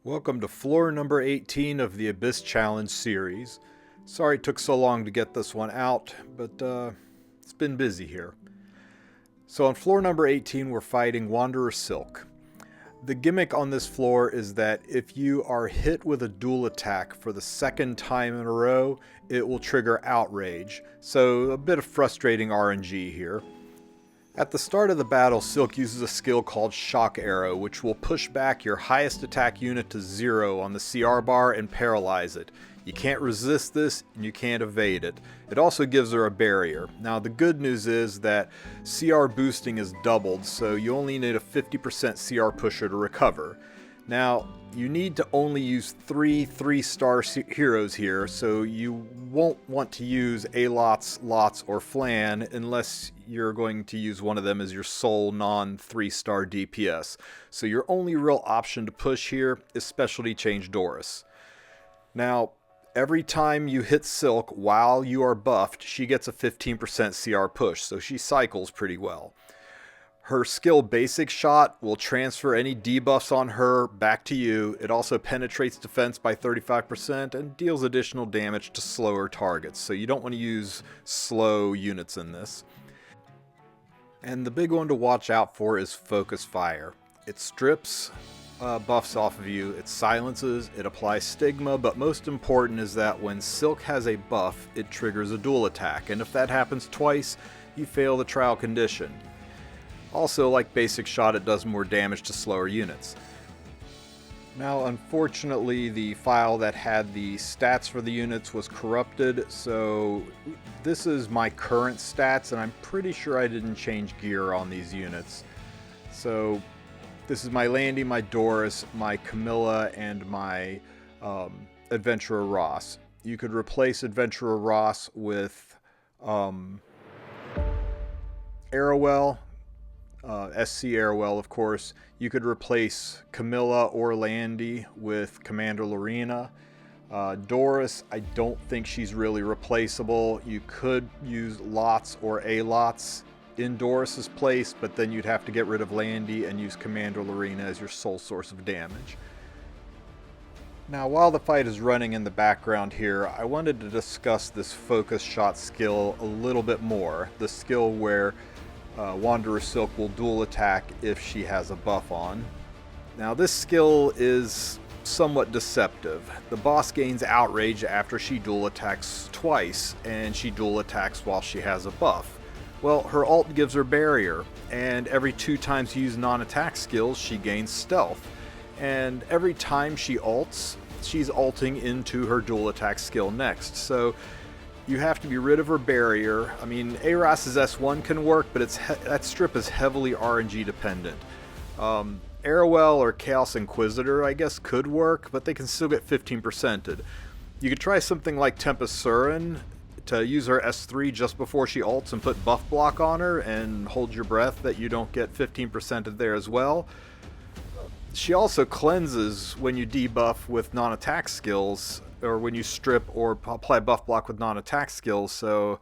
Welcome to floor number 18 of the Abyss Challenge series. Sorry it took so long to get this one out, but it's been busy here. So on floor number 18 we're fighting Wanderer Silk. The gimmick on this floor is that if you are hit with a dual attack for the second time in a row, it will trigger outrage. So a bit of frustrating RNG here. At the start of the battle, Silk uses a skill called Shock Arrow, which will push back your highest attack unit to 0 on the CR bar and paralyze it. You can't resist this, and you can't evade it. It also gives her a barrier. Now the good news is that CR boosting is doubled, so you only need a 50% CR pusher to recover. Now, you need to only use 3-star heroes here, so you won't want to use A.Lots, Lots, or Flan unless you're going to use one of them as your sole non-3-star DPS. So your only real option to push here is Specialty Change Doris. Now, every time you hit Silk while you are buffed, she gets a 15% CR push, so she cycles pretty well. Her skill Basic Shot will transfer any debuffs on her back to you. It also penetrates defense by 35% and deals additional damage to slower targets, so you don't want to use slow units in this. And the big one to watch out for is Focus Fire. It strips buffs off of you, it silences, it applies stigma, but most important is that when Silk has a buff, it triggers a dual attack, and if that happens twice, you fail the trial condition. Also, like Basic Shot, it does more damage to slower units. Now, unfortunately, the file that had the stats for the units was corrupted, so this is my current stats, and I'm pretty sure I didn't change gear on these units. So, this is my Landy, my Doris, my Camilla, and my Adventurer Ross. You could replace Adventurer Ross with Arrowell. SC Arrowell, of course. You could replace Camilla or Landy with Commander Lorena. Doris, I don't think she's really replaceable. You could use Lots or A.Lots in Doris's place, but then you'd have to get rid of Landy and use Commander Lorena as your sole source of damage. Now, while the fight is running in the background here, I wanted to discuss this Focus Shot skill a little bit more. The skill where Wanderer Silk will dual attack if she has a buff on. Now this skill is somewhat deceptive. The boss gains outrage after she dual attacks twice, and she dual attacks while she has a buff. Well, her ult gives her barrier, and every 2 times you use non-attack skills, she gains stealth. And every time she ults, she's ulting into her dual attack skill next. So you have to be rid of her barrier. I mean, Aros's S1 can work, but that strip is heavily RNG dependent. Arrowell or Chaos Inquisitor, I guess, could work, but they can still get 15%ed. You could try something like Tempest Surin to use her S3 just before she ults and put buff block on her and hold your breath that you don't get 15%ed there as well. She also cleanses when you debuff with non-attack skills, or when you strip or apply buff block with non-attack skills, so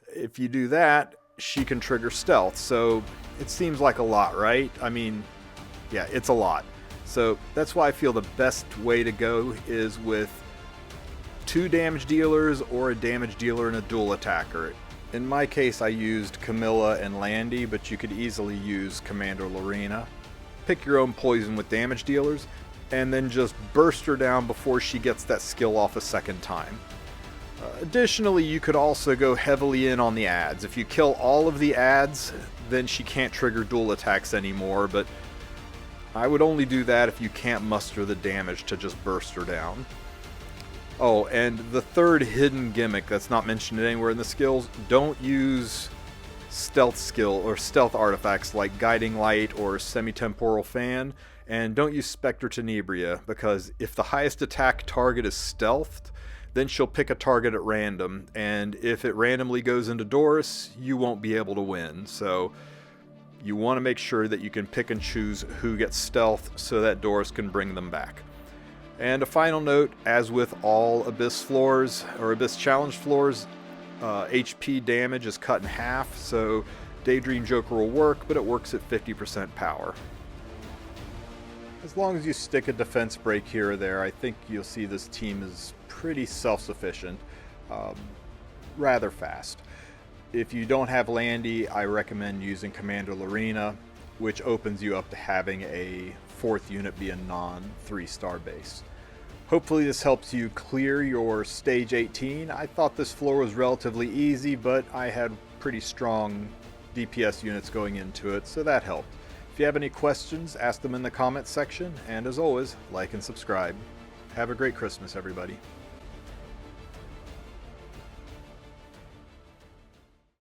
if you do that, she can trigger stealth. So it seems like a lot, right? I mean, yeah, it's a lot. So that's why I feel the best way to go is with 2 damage dealers or a damage dealer and a dual attacker. In my case, I used Camilla and Landy, but you could easily use Commander Lorena. Pick your own poison with damage dealers, and then just burst her down before she gets that skill off a second time. Additionally, you could also go heavily in on the adds. If you kill all of the adds, then she can't trigger dual attacks anymore, but I would only do that if you can't muster the damage to just burst her down. Oh, and the third hidden gimmick that's not mentioned anywhere in the skills, don't use stealth skill or stealth artifacts like Guiding Light or Semi-Temporal Fan. And don't use Spectre Tenebria, because if the highest attack target is stealthed, then she'll pick a target at random, and if it randomly goes into Doris, you won't be able to win. So you want to make sure that you can pick and choose who gets stealth so that Doris can bring them back. And a final note, as with all Abyss floors, or Abyss Challenge floors, HP damage is cut in half, so Daydream Joker will work, but it works at 50% power. As long as you stick a defense break here or there, I think you'll see this team is pretty self-sufficient, rather fast. If you don't have Landy, I recommend using Commander Lorena, which opens you up to having a 4th unit be a non-3-star base. Hopefully this helps you clear your stage 18. I thought this floor was relatively easy, but I had pretty strong DPS units going into it, so that helped. If you have any questions, ask them in the comments section, and as always, like and subscribe. Have a great Christmas, everybody.